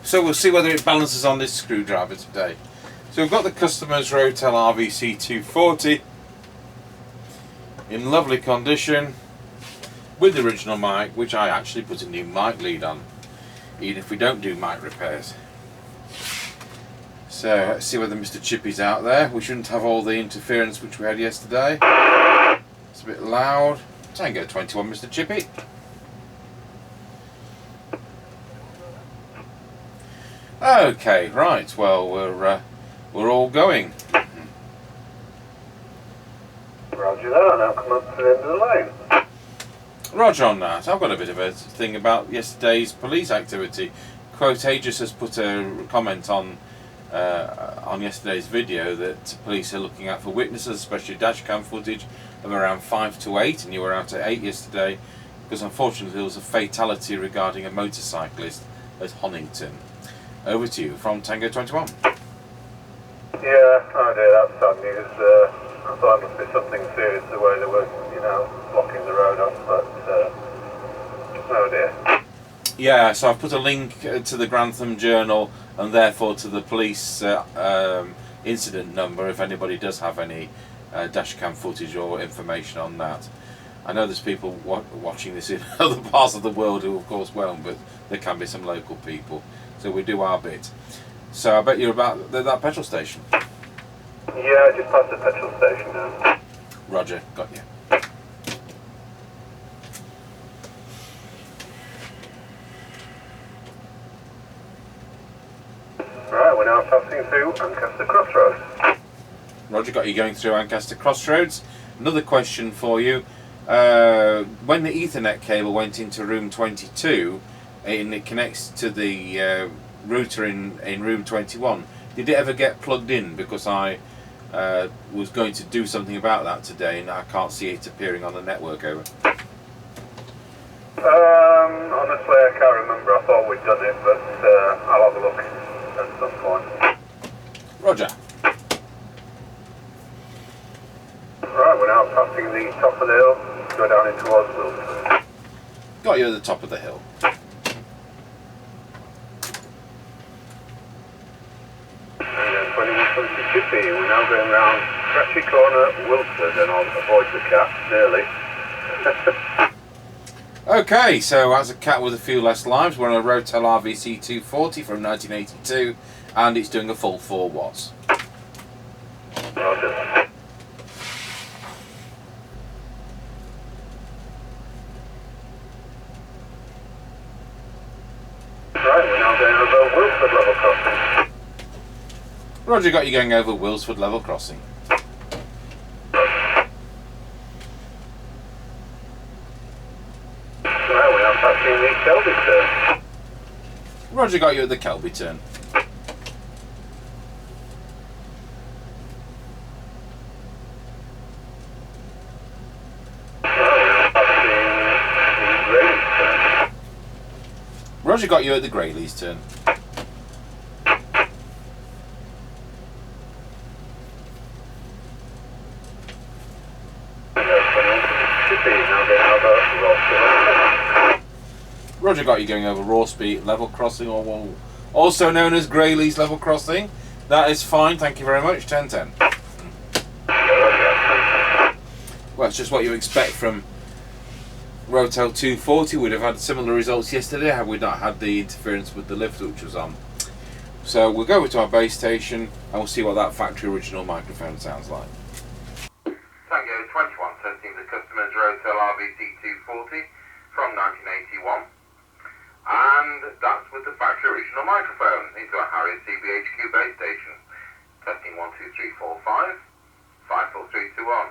So we'll see whether it balances on this screwdriver today. So we've got the customer's Rotel RVC240 in lovely condition with the original mic, which I actually put a new mic lead on, even if we don't do mic repairs. So let's see whether Mr. Chippie's out there. We shouldn't have all the interference which we had yesterday. It's a bit loud. Tango 21, Mr. Chippie. Okay, right. Well, we're all going. Roger that. I'll now come up to the end of the line. Roger on that. I've got a bit of a thing about yesterday's police activity. Quotageous has put a comment on yesterday's video that police are looking out for witnesses, especially dashcam footage of around 5 to 8, and you were out at 8 yesterday because unfortunately there was a fatality regarding a motorcyclist at Honington. Over to you from Tango 21. Yeah, oh dear, that's sad news. I thought it must be something serious the way they were, blocking the road off, but oh dear. Yeah, so I've put a link to the Grantham Journal and therefore to the police incident number if anybody does have any dashcam footage or information on that. I know there's people watching this in other parts of the world who of course won't, but there can be some local people. So we do our bit. So I bet you're about that petrol station. Yeah, just past the petrol station now. Roger, got you. Right, we're now passing through Ancaster Crossroads. Roger, got you going through Ancaster Crossroads. Another question for you. When the Ethernet cable went into room 22 and it connects to the router in room 21, did it ever get plugged in? Because I was going to do something about that today and I can't see it appearing on the network. Over. Honestly, I can't remember. I thought we'd done it, but I'll have a look at some point. Roger. Right, we're now passing the top of the hill, go down in towards Wilton. Got you at the top of the hill. And then 21 comes to Chippie. We're now going round Scratchy Corner, Wilton, and I'll avoid the cat, nearly. Okay, so as a cat with a few less lives, we're on a Rotel RVC240 from 1982, and it's doing a full 4 watts. Roger. Right, we're now going over Wilford level crossing. Roger, got you going over Wilsford level crossing. Right, we're now passing the Kelby turn. Roger, got you at the Kelby turn. Roger, got you at the Greyleys turn. Roger, got you going over Rawsby level crossing, or also known as Greyleys level crossing. That is fine, thank you very much. 10-10. Well, it's just what you expect from Rotel 240. We'd have had similar results yesterday had we not had the interference with the lift which was on. So we'll go over to our base station and we'll see what that factory original microphone sounds like. Tango 21 testing the customer's Rotel RVC240 from 1981, and that's with the factory original microphone into a Harrier CBHQ base station. Testing 1 2 3 4 5 5 4 3 2 1.